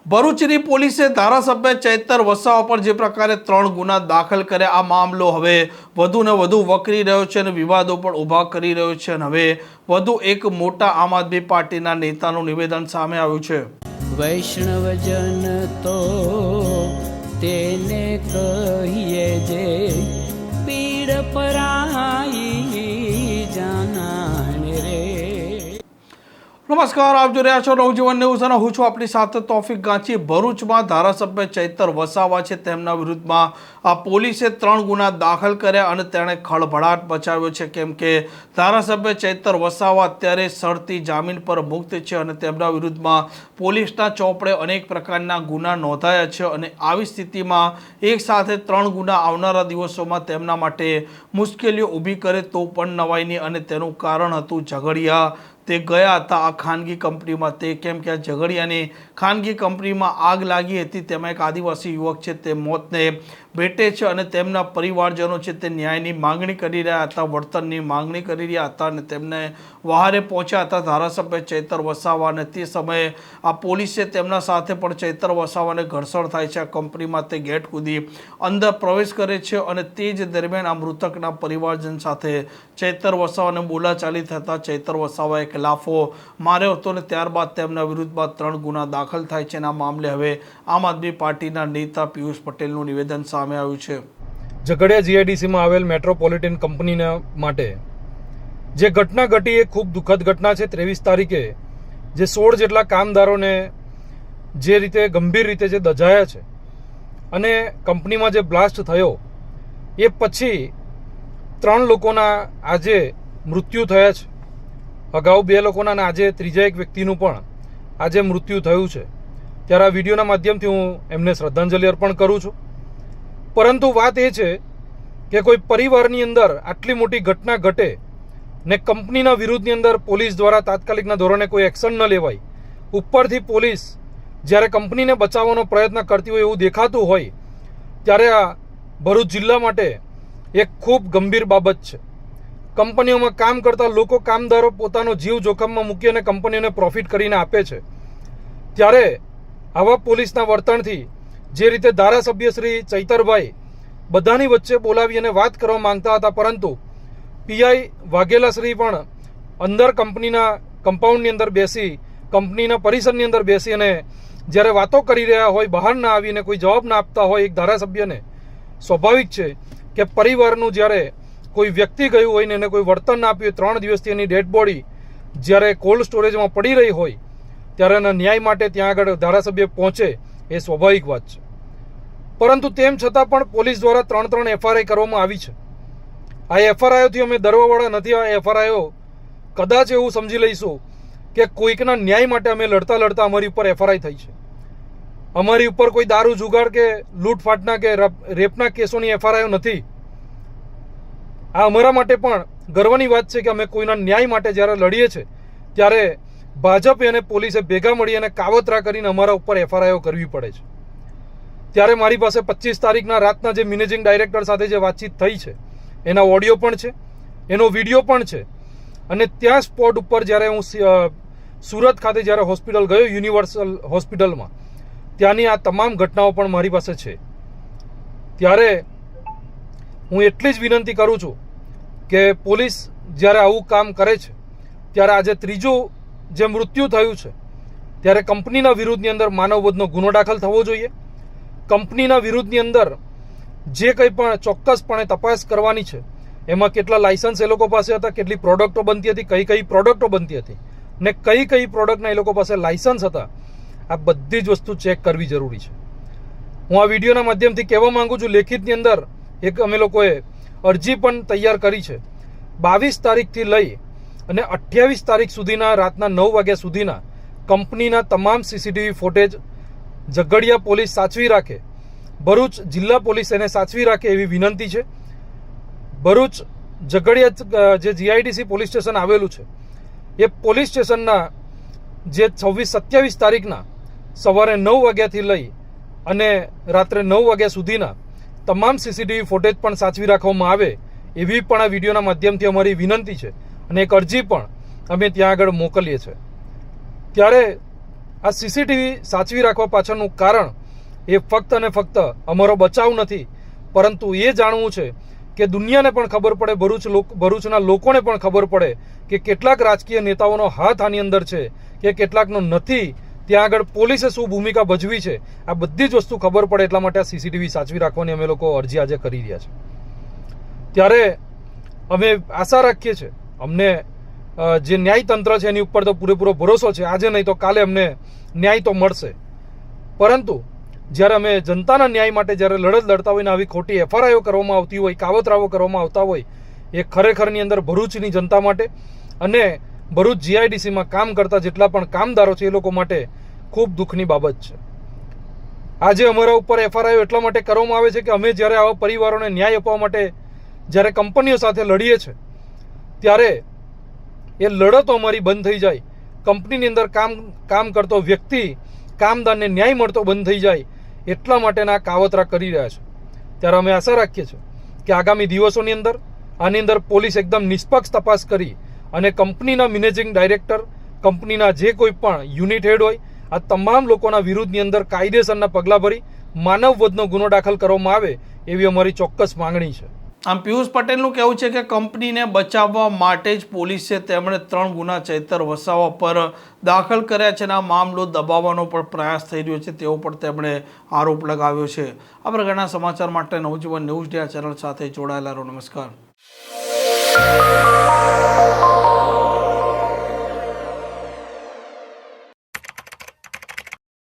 ભરૂચની પોલીસે ધારાસભ્ય ચૈતર વસાવા પર જે પ્રકારે 3 ગુના દાખલ કર્યા, આ મામલો હવે વધુ ને વધુ વકરી રહ્યો છે અને વિવાદો પણ ઊભા કરી રહ્યો છે અને હવે વધુ એક મોટા આમ આદમી પાર્ટીના નેતાનું નિવેદન સામે આવ્યું છે। વૈષ્ણવજન તો તેને કહીએ જે પીડ પરાઈ જાનાને રે। નમસ્કાર, આપ જોઈ રહ્યા છો નવજીવન ન્યૂઝ અને હું છું આપણી સાથે તોફિક ગાંચી। ભરૂચમાં ધારાસભ્ય ચૈતર વસાવા છે, તેમના વિરુદ્ધમાં આ પોલીસે 3 ગુના દાખલ કર્યા અને તેણે ખળભળાટ મચાવ્યો છે, કેમ કે ધારાસભ્ય ચૈતર વસાવા અત્યારે શરતી જામીન પર મુક્ત છે અને તેમના વિરુદ્ધમાં પોલીસના ચોપડે અનેક પ્રકારના ગુના નોંધાયા છે અને આવી સ્થિતિમાં એક સાથે 3 ગુના આવનારા દિવસોમાં તેમના માટે મુશ્કેલીઓ ઊભી કરે તો પણ નવાઈ નહીં અને તેનું કારણ હતું ઝઘડિયા। તે ગયા હતા આ ખાનગી કંપનીમાં, તે કેમ કે આ ઝઘડિયાની ખાનગી કંપનીમાં આગ લાગી હતી, તેમાં એક આદિવાસી યુવક છે તે મોતને ભેટે છે અને તેમના પરિવારજનો છે તે ન્યાયની માંગણી કરી રહ્યા હતા, વળતરની માંગણી કરી રહ્યા હતા અને તેમને વહારે પહોંચ્યા હતા ધારાસભ્ય ચૈતર વસાવા અને તે સમયે આ પોલીસે તેમના સાથે પણ ચૈતર વસાવાને ઘર્ષણ થાય છે, આ કંપનીમાં તે ગેટ કૂદી અંદર પ્રવેશ કરે છે અને તે જ દરમિયાન આ મૃતકના પરિવારજન સાથે ચૈતર વસાવાને બોલાચાલી થતાં ચૈતર વસાવાએ લાફો માર્યો હતો અને ત્યારબાદ તેમના વિરુદ્ધમાં 3 ગુના દાખલ થાય છે અને આ મામલે હવે આમ આદમી પાર્ટીના નેતા પિયુષ પટેલનું નિવેદન સામે આવ્યું છે। ઝઘડિયા જીઆઈડીસીમાં આવેલ મેટ્રોપોલિટન કંપનીના માટે જે ઘટના ઘટી એ ખૂબ દુઃખદ ઘટના છે। 23 તારીખે જે 16 જેટલા કામદારોને જે રીતે ગંભીર રીતે જે દજાયા છે અને કંપનીમાં જે બ્લાસ્ટ થયો એ પછી 3 લોકોના આજે મૃત્યુ થયા છે। અગાઉ 2 લોકોના અને આજે ત્રીજા એક વ્યક્તિનું પણ આજે મૃત્યુ થયું છે। ત્યારે આ વિડીયોના માધ્યમથી હું એમને શ્રદ્ધાંજલિ અર્પણ કરું છું। પરંતુ વાત એ છે કે કોઈ પરિવારની અંદર આટલી મોટી ઘટના ઘટે ને કંપનીના વિરુદ્ધની અંદર પોલીસ દ્વારા તાત્કાલિકના ધોરણે કોઈ એક્શન ન લેવાય, ઉપરથી પોલીસ જ્યારે કંપનીને બચાવવાનો પ્રયત્ન કરતી હોય એવું દેખાતું હોય, ત્યારે આ ભરૂચ જિલ્લા માટે એક ખૂબ ગંભીર બાબત છે। કંપનીઓમાં કામ કરતા લોકો, કામદારો પોતાનો જીવ જોખમમાં મૂકી અને કંપનીઓને પ્રોફિટ કરીને આપે છે, ત્યારે આવા પોલીસના વર્તનથી જે રીતે ધારાસભ્ય શ્રી ચૈતરભાઈ બધાની વચ્ચે બોલાવી અને વાત કરવા માંગતા હતા, પરંતુ પીઆઈ વાઘેલા શ્રી પણ અંદર કંપનીના કમ્પાઉન્ડની અંદર બેસી, કંપનીના પરિસરની અંદર બેસી અને જ્યારે વાતો કરી રહ્યા હોય, બહાર ના આવીને કોઈ જવાબ ના આપતા હોય એક ધારાસભ્યને, સ્વાભાવિક છે કે પરિવારનું જ્યારે કોઈ વ્યક્તિ ગયું હોય ને એને કોઈ વર્તન ના આપ્યું, 3 દિવસથી એની ડેડ બોડી જ્યારે કોલ્ડ સ્ટોરેજમાં પડી રહી હોય, ત્યારે એના ન્યાય માટે ત્યાં આગળ ધારાસભ્ય પહોંચે એ સ્વાભાવિક વાત છે। પરંતુ તેમ છતાં પણ પોલીસ દ્વારા 3 એફઆરઆઈ કરવામાં આવી છે। આ એફઆરઆઈઓથી અમે ડરવાવાળા નથી। આ એફઆરઆઈઓ કદાચ એવું સમજી લઈશું કે કોઈકના ન્યાય માટે અમે લડતા લડતા અમારી ઉપર એફઆરઆઈ થઈ છે। અમારી ઉપર કોઈ દારૂ જુગાડ કે લૂંટફાટના કે રેપના કેસોની એફઆરઆઈઓ નથી। આ અમારા માટે પણ ગર્વની વાત છે કે અમે કોઈના ન્યાય માટે જ્યારે લડીએ છીએ ત્યારે ભાજપ અને પોલીસે ભેગા મળી અને કાવતરા કરીને અમારા ઉપર એફઆરઆઈઓ કરવી પડે છે। ત્યારે મારી પાસે 25 તારીખના રાતના જે મેનેજિંગ ડાયરેક્ટર સાથે જે વાતચીત થઈ છે એના ઓડિયો પણ છે, એનો વિડીયો પણ છે અને ત્યાં સ્પોટ ઉપર જ્યારે હું સુરત ખાતે જ્યારે હોસ્પિટલ ગયો, યુનિવર્સલ હોસ્પિટલમાં, ત્યાંની આ તમામ ઘટનાઓ પણ મારી પાસે છે। ત્યારે હું એટલી જ વિનંતી કરું છું કે પોલીસ જ્યારે આવું કામ કરે છે ત્યારે આજે ત્રીજું જે મૃત્યુ થયું છે ત્યારે કંપનીના વિરુદ્ધની અંદર માનવવધનો ગુનો દાખલ થવો જોઈએ। કંપનીના વિરુદ્ધની અંદર જે કંઈ પણ ચોક્કસપણે તપાસ કરવાની છે, એમાં કેટલા લાયસન્સ એ લોકો પાસે હતા, કેટલી પ્રોડક્ટો બનતી હતી, કઈ પ્રોડક્ટો બનતી હતી ને કઈ પ્રોડક્ટના એ લોકો પાસે લાયસન્સ હતા, આ બધી જ વસ્તુ ચેક કરવી જરૂરી છે। હું આ વિડીયોના માધ્યમથી કહેવા માંગુ છું, લેખિતની અંદર એક અમે લોકોએ અરજી પણ તૈયાર કરી છે। 22 તારીખથી લઈ અને 28 તારીખ સુધીના રાતના 9 વાગ્યા સુધીના કંપનીના તમામ સીસીટીવી ફૂટેજ ઝઘડિયા પોલીસ સાચવી રાખે, ભરૂચ જિલ્લા પોલીસ એને સાચવી રાખે એવી વિનંતી છે। ભરૂચ ઝઘડિયા જે જીઆઈડીસી પોલીસ સ્ટેશન આવેલું છે એ પોલીસ સ્ટેશનના જે 26-27 તારીખના સવારે 9 વાગ્યાથી લઈ અને રાત્રે 9 વાગ્યા સુધીના તમામ સીસીટીવી ફૂટેજ પણ સાચવી રાખવામાં આવે એવી પણ આ વિડીયોના માધ્યમથી અમારી વિનંતી છે અને એક અરજી પણ અમે ત્યાં આગળ મોકલીએ છીએ। ત્યારે આ સીસીટીવી સાચવી રાખવા પાછળનું કારણ એ ફક્ત અને ફક્ત અમારો બચાવ નથી, પરંતુ એ જાણવું છે કે દુનિયાને પણ ખબર પડે, ભરૂચના લોકોને પણ ખબર પડે કે કેટલાક રાજકીય નેતાઓનો હાથ આની અંદર છે કે કેટલાકનો નથી, ત્યાં આગળ પોલીસે શું ભૂમિકા ભજવી છે, આ બધી જ વસ્તુ ખબર પડે એટલા માટે આ સીસીટીવી સાચવી રાખવાની અમે લોકો અરજી આજે કરી રહ્યા છે. ત્યારે અમે આશા રાખીએ છીએ, અમને જે ન્યાયતંત્ર છે એની ઉપર તો પૂરેપૂરો ભરોસો છે, આજે નહીં તો કાલે અમને ન્યાય તો મળશે. પરંતુ જ્યારે અમે જનતાના ન્યાય માટે જ્યારે લડત લડતા હોય ને આવી ખોટી એફઆરઆઈઓ કરવામાં આવતી હોય, કાવતરાઓ કરવામાં આવતા હોય, એ ખરેખરની અંદર ભરૂચની જનતા માટે અને ભરૂચ જીઆઈડીસીમાં કામ કરતા જેટલા પણ કામદારો છે એ લોકો માટે ખૂબ દુઃખની બાબત છે. આજે અમારા ઉપર એફઆરઆઈઓ એટલા માટે કરવામાં આવે છે કે અમે જ્યારે આવા પરિવારોને ન્યાય આપવા માટે જ્યારે કંપનીઓ સાથે લડીએ છીએ ત્યારે એ લડતો અમારી બંધ થઈ જાય, કંપનીની અંદર કામ કરતો વ્યક્તિ, કામદારને ન્યાય મળતો બંધ થઈ જાય એટલા માટેના કાવતરા કરી રહ્યા છે. ત્યારે અમે આશા રાખીએ છીએ કે આગામી દિવસોની અંદર આની અંદર પોલીસ એકદમ નિષ્પક્ષ તપાસ કરી અને કંપનીના મેનેજિંગ ડાયરેક્ટર, કંપનીના જે કોઈ પણ યુનિટ હેડ હોય, આ તમામ લોકોના વિરુદ્ધની અંદર કાયદેસરના પગલાં ભરી માનવ વધનો ગુનો દાખલ કરવામાં આવે એવી અમારી ચોક્કસ માંગણી છે. આમ પિયુષ પટેલનું કહેવું છે કે કંપનીને બચાવવા માટે જ પોલીસે તેમણે 3 ગુના ચૈતર વસાવા પર દાખલ કર્યા છે અને આ મામલો દબાવવાનો પણ પ્રયાસ થઈ રહ્યો છે તેવો પણ તેમણે આરોપ લગાવ્યો છે. આ પ્રકારના સમાચાર માટે નવજીવન ન્યૂઝ ડે ચેનલ સાથે જોડાયેલા રહો. નમસ્કાર.